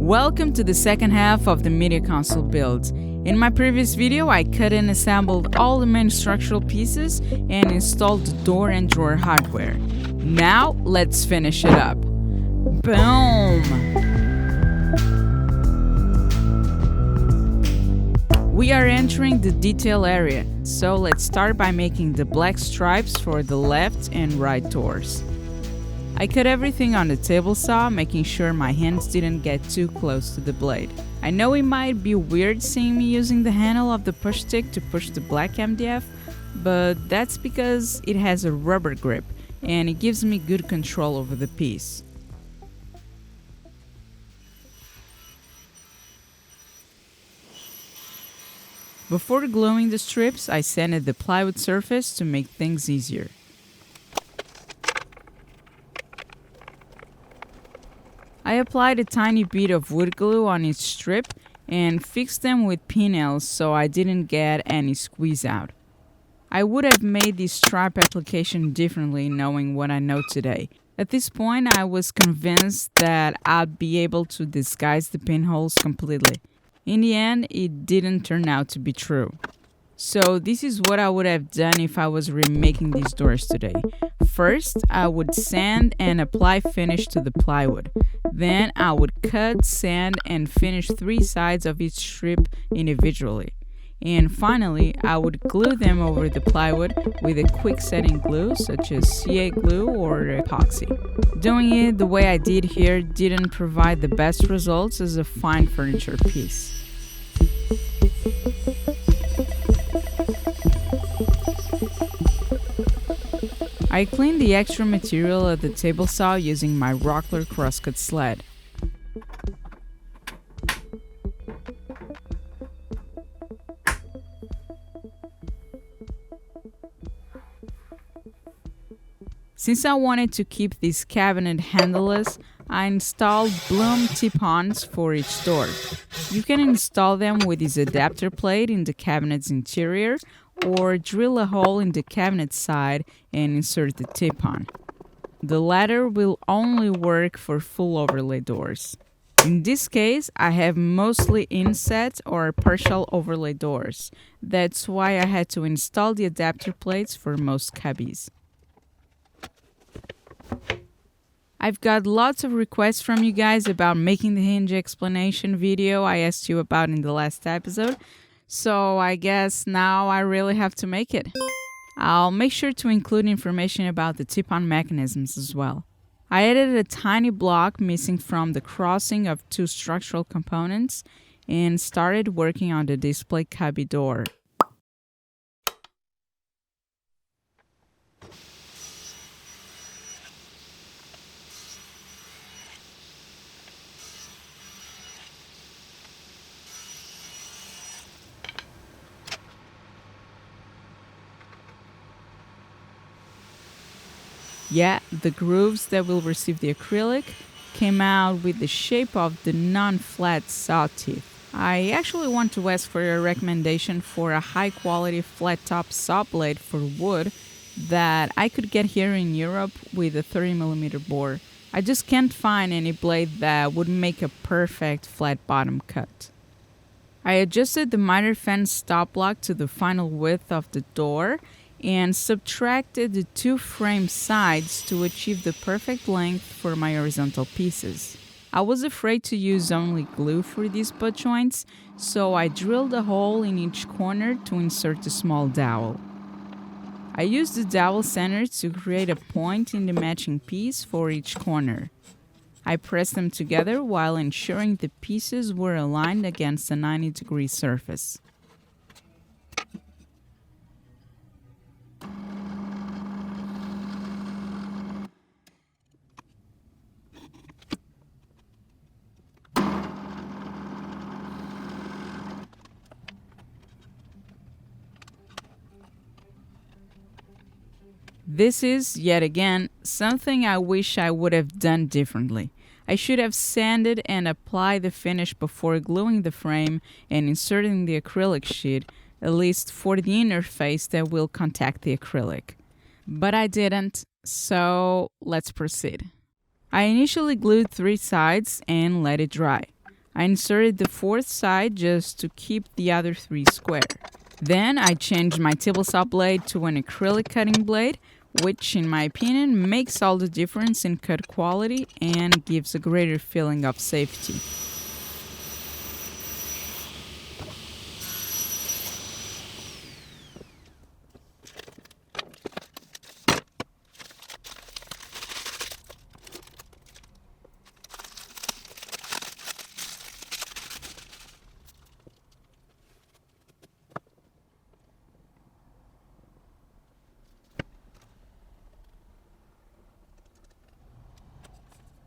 Welcome to the second half of the media console build. In my previous video, I cut and assembled all the main structural pieces and installed the door and drawer hardware. Now, let's finish it up. Boom! We are entering the detail area, so let's start by making the black stripes for the left and right doors. I cut everything on the table saw, making sure my hands didn't get too close to the blade. I know it might be weird seeing me using the handle of the push stick to push the black MDF, but that's because it has a rubber grip and it gives me good control over the piece. Before gluing the strips, I sanded the plywood surface to make things easier. I applied a tiny bit of wood glue on each strip and fixed them with pin-nails so I didn't get any squeeze out. I would have made this stripe application differently knowing what I know today. At this point, I was convinced that I'd be able to disguise the pinholes completely. In the end, it didn't turn out to be true. So this is what I would have done if I was remaking these doors today. First, I would sand and apply finish to the plywood. Then I would cut, sand, and finish 3 sides of each strip individually. And finally, I would glue them over the plywood with a quick setting glue such as CA glue or epoxy. Doing it the way I did here didn't provide the best results as a fine furniture piece. I cleaned the extra material at the table saw using my Rockler crosscut sled. Since I wanted to keep this cabinet handleless, I installed bloom tip-ons for each door. You can install them with this adapter plate in the cabinet's interior, or drill a hole in the cabinet side and insert the tip-on. The latter will only work for full overlay doors. In this case, I have mostly inset or partial overlay doors. That's why I had to install the adapter plates for most cubbies. I've got lots of requests from you guys about making the hinge explanation video I asked you about in the last episode. So I guess now I really have to make it. I'll make sure to include information about the tip-on mechanisms as well. I added a tiny block missing from the crossing of 2 structural components and started working on the display cubby door. Yeah, the grooves that will receive the acrylic came out with the shape of the non-flat saw teeth. I actually want to ask for your recommendation for a high-quality flat-top saw blade for wood that I could get here in Europe with a 30mm bore. I just can't find any blade that would make a perfect flat-bottom cut. I adjusted the miter fence stop block to the final width of the door and subtracted the 2 frame sides to achieve the perfect length for my horizontal pieces. I was afraid to use only glue for these butt joints, so I drilled a hole in each corner to insert a small dowel. I used the dowel center to create a point in the matching piece for each corner. I pressed them together while ensuring the pieces were aligned against a 90-degree surface. This is, yet again, something I wish I would have done differently. I should have sanded and applied the finish before gluing the frame and inserting the acrylic sheet, at least for the inner face that will contact the acrylic. But I didn't, so let's proceed. I initially glued 3 sides and let it dry. I inserted the fourth side just to keep the other three square. Then I changed my table saw blade to an acrylic cutting blade, which in my opinion makes all the difference in cut quality and gives a greater feeling of safety.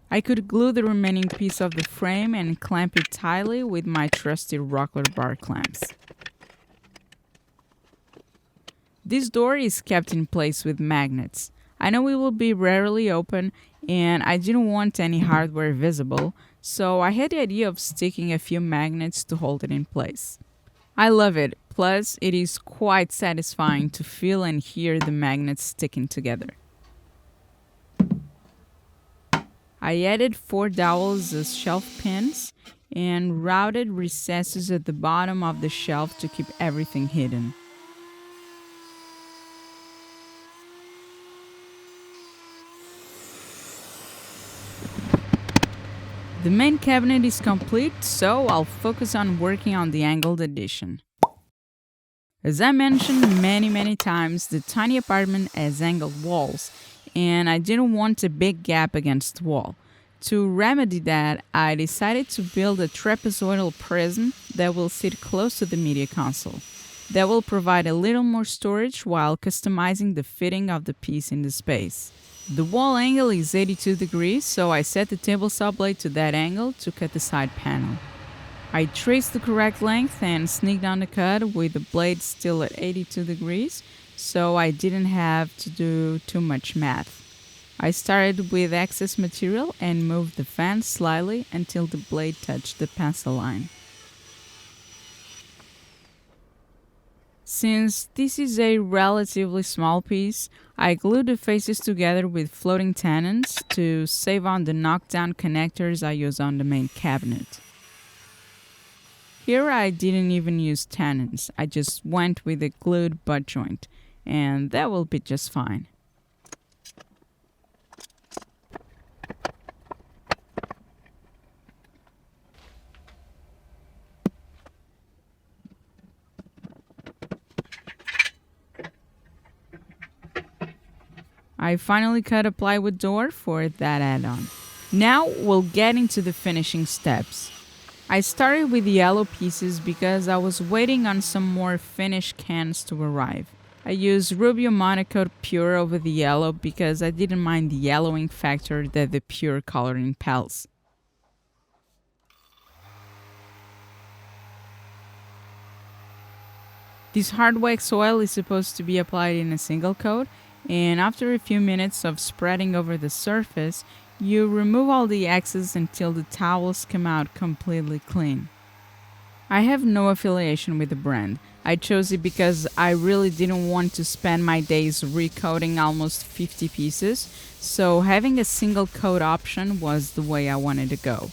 I could glue the remaining piece of the frame and clamp it tightly with my trusty Rockler bar clamps. This door is kept in place with magnets. I know it will be rarely open and I didn't want any hardware visible, so I had the idea of sticking a few magnets to hold it in place. I love it, plus it is quite satisfying to feel and hear the magnets sticking together. I added 4 dowels as shelf pins and routed recesses at the bottom of the shelf to keep everything hidden. The main cabinet is complete, so I'll focus on working on the angled addition. As I mentioned many times, the tiny apartment has angled walls, and I didn't want a big gap against the wall. To remedy that, I decided to build a trapezoidal prism that will sit close to the media console. That will provide a little more storage while customizing the fitting of the piece in the space. The wall angle is 82 degrees, so I set the table saw blade to that angle to cut the side panel. I traced the correct length and sneaked on the cut with the blade still at 82 degrees, so I didn't have to do too much math. I started with excess material and moved the fan slightly until the blade touched the pencil line. Since this is a relatively small piece, I glued the faces together with floating tenons to save on the knockdown connectors I use on the main cabinet. Here I didn't even use tenons, I just went with a glued butt joint, and that will be just fine. I finally cut a plywood door for that add-on. Now we'll get into the finishing steps. I started with the yellow pieces because I was waiting on some more finished cans to arrive. I used Rubio Monocoat Pure over the yellow because I didn't mind the yellowing factor that the pure color impels. This hard wax oil is supposed to be applied in a single coat, and after a few minutes of spreading over the surface, you remove all the excess until the towels come out completely clean. I have no affiliation with the brand. I chose it because I really didn't want to spend my days recoating almost 50 pieces, so having a single coat option was the way I wanted to go.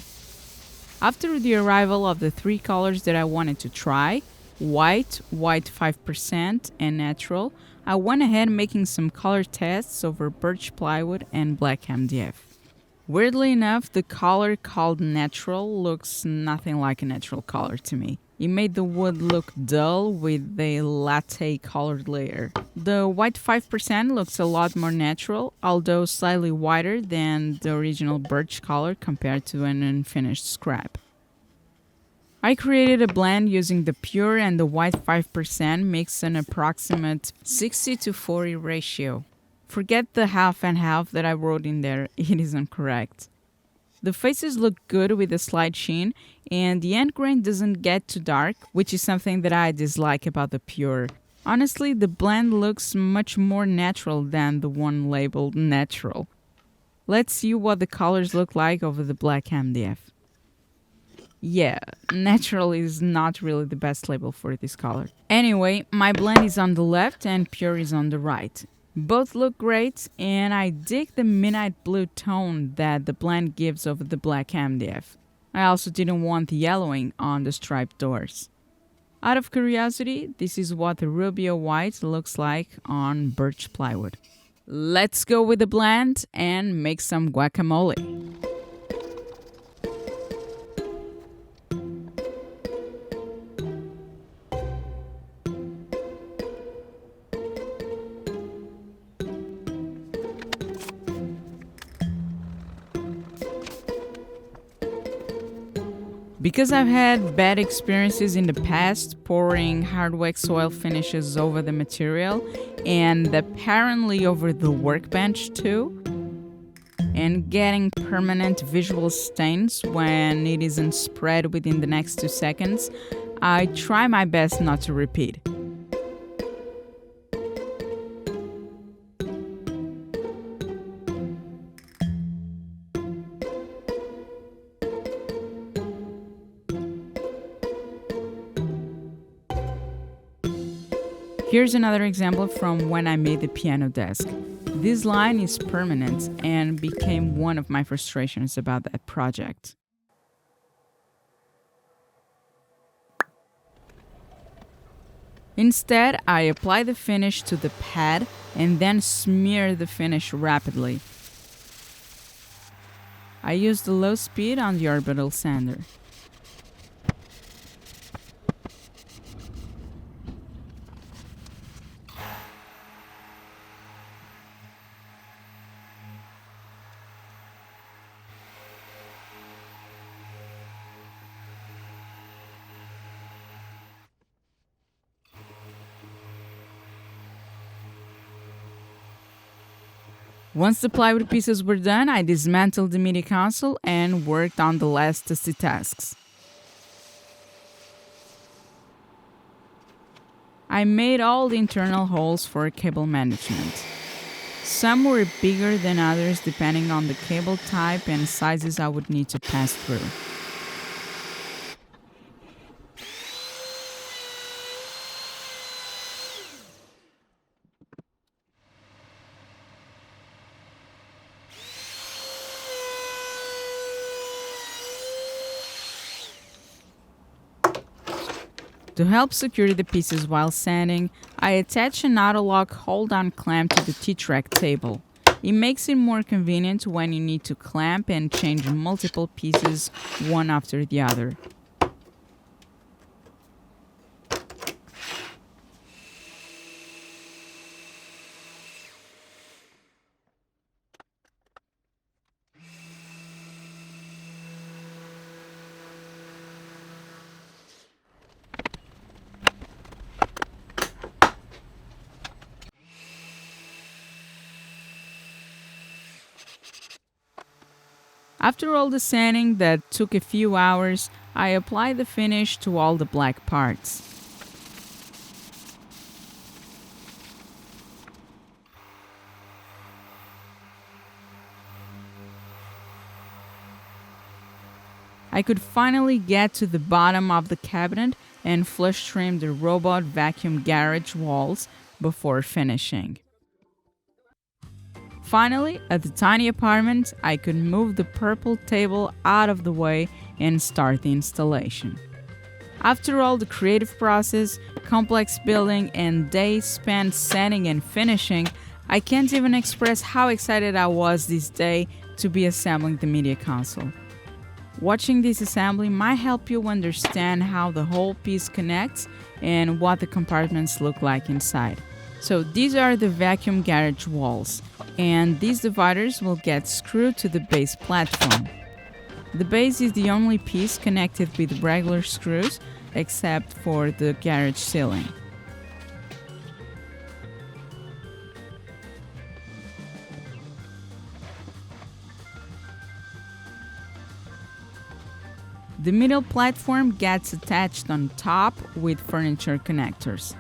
After the arrival of the 3 colors that I wanted to try, white 5%, and natural, I went ahead making some color tests over birch plywood and black MDF. Weirdly enough, the color called natural looks nothing like a natural color to me. It made the wood look dull with a latte colored layer. The white 5% looks a lot more natural, although slightly whiter than the original birch color compared to an unfinished scrap. I created a blend using the pure and the white 5% mix an approximate 60-40 ratio. Forget the half and half that I wrote in there, it isn't correct. The faces look good with a slight sheen, and the end grain doesn't get too dark, which is something that I dislike about the pure. Honestly, the blend looks much more natural than the one labeled natural. Let's see what the colors look like over the black MDF. Yeah, natural is not really the best label for this color. Anyway, my blend is on the left and pure is on the right. Both look great, and I dig the midnight blue tone that the blend gives over the black MDF. I also didn't want the yellowing on the striped doors. Out of curiosity, this is what the Rubio white looks like on birch plywood. Let's go with the blend and make some guacamole. Because I've had bad experiences in the past pouring hardwick soil finishes over the material and apparently over the workbench too, and getting permanent visual stains when it isn't spread within the next 2 seconds, I try my best not to repeat. Here's another example from when I made the piano desk. This line is permanent and became one of my frustrations about that project. Instead, I apply the finish to the pad and then smear the finish rapidly. I use the low speed on the orbital sander. Once the plywood pieces were done, I dismantled the media console and worked on the last dusty tasks. I made all the internal holes for cable management. Some were bigger than others depending on the cable type and sizes I would need to pass through. To help secure the pieces while sanding, I attach an auto-lock hold-on clamp to the T-track table. It makes it more convenient when you need to clamp and change multiple pieces one after the other. After all the sanding that took a few hours, I applied the finish to all the black parts. I could finally get to the bottom of the cabinet and flush trim the robot vacuum garage walls before finishing. Finally, at the tiny apartment, I could move the purple table out of the way and start the installation. After all the creative process, complex building, and days spent sanding and finishing, I can't even express how excited I was this day to be assembling the media console. Watching this assembly might help you understand how the whole piece connects and what the compartments look like inside. So these are the vacuum garage walls, and these dividers will get screwed to the base platform. The base is the only piece connected with regular screws except for the garage ceiling. The middle platform gets attached on top with furniture connectors.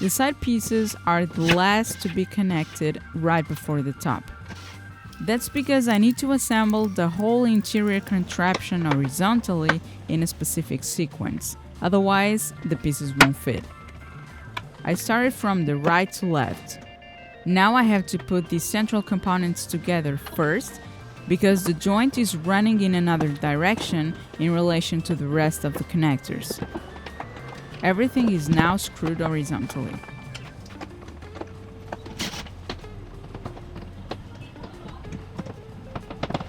The side pieces are the last to be connected right before the top. That's because I need to assemble the whole interior contraption horizontally in a specific sequence, otherwise the pieces won't fit. I started from the right to left. Now I have to put these central components together first, because the joint is running in another direction in relation to the rest of the connectors. Everything is now screwed horizontally.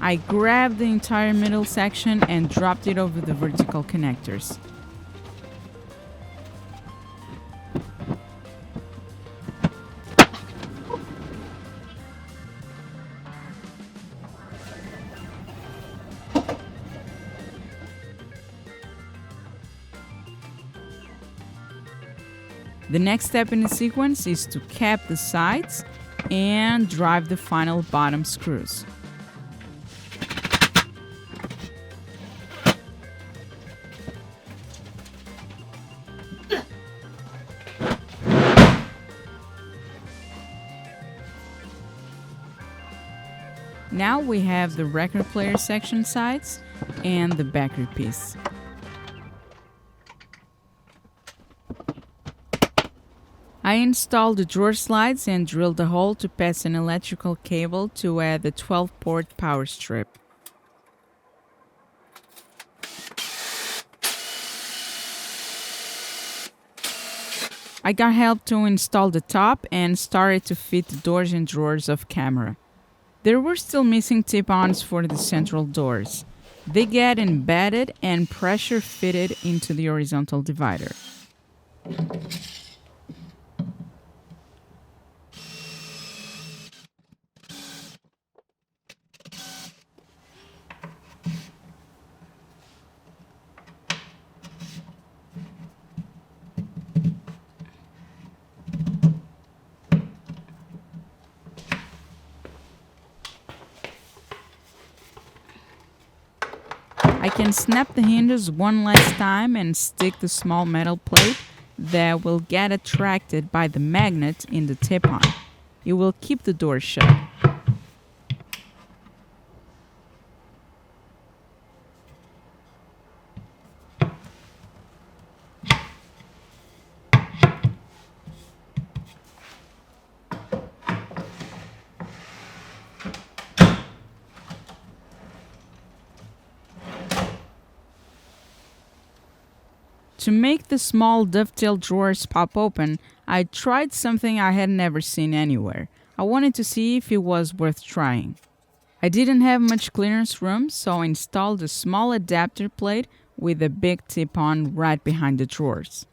I grabbed the entire middle section and dropped it over the vertical connectors. The next step in the sequence is to cap the sides and drive the final bottom screws. Now we have the record player section sides and the battery piece. I installed the drawer slides and drilled a hole to pass an electrical cable to add the 12-port power strip. I got help to install the top and started to fit the doors and drawers of camera. There were still missing tip-ons for the central doors. They get embedded and pressure fitted into the horizontal divider. I can snap the hinges one last time and stick the small metal plate that will get attracted by the magnet in the tip-on. It will keep the door shut. To make the small dovetail drawers pop open, I tried something I had never seen anywhere. I wanted to see if it was worth trying. I didn't have much clearance room, so I installed a small adapter plate with a big tip-on right behind the drawers.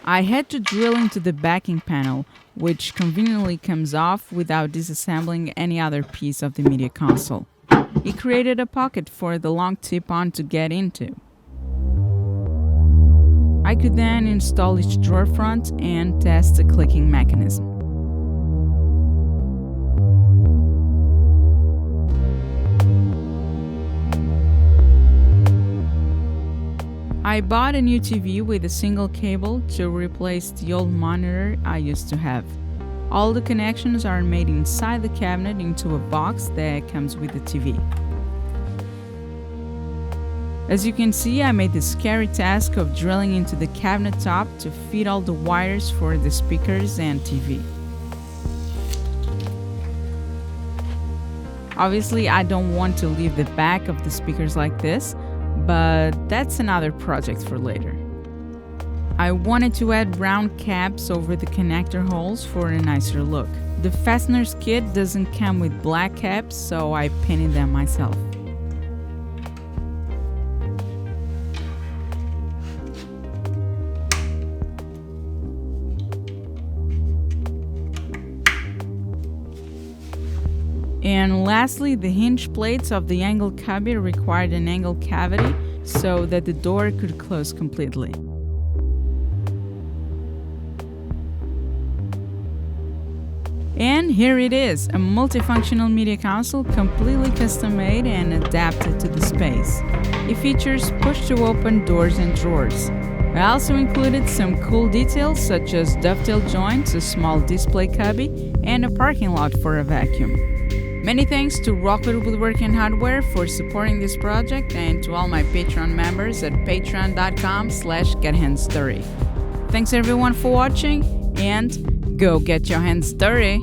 I had to drill into the backing panel, which conveniently comes off without disassembling any other piece of the media console. It created a pocket for the long tip-on to get into. I could then install each drawer front and test the clicking mechanism. I bought a new TV with a single cable to replace the old monitor I used to have. All the connections are made inside the cabinet into a box that comes with the TV. As you can see, I made the scary task of drilling into the cabinet top to feed all the wires for the speakers and TV. Obviously, I don't want to leave the back of the speakers like this, but that's another project for later. I wanted to add round caps over the connector holes for a nicer look. The fasteners kit doesn't come with black caps, so I painted them myself. And lastly, the hinge plates of the angle cubby required an angle cavity so that the door could close completely. And here it is, a multifunctional media console completely custom-made and adapted to the space. It features push-to-open doors and drawers. I also included some cool details such as dovetail joints, a small display cubby, and a parking lot for a vacuum. Many thanks to Rockler Woodworking Hardware for supporting this project, and to all my Patreon members at patreon.com/gethandsdirty. Thanks everyone for watching, and go get your hands dirty!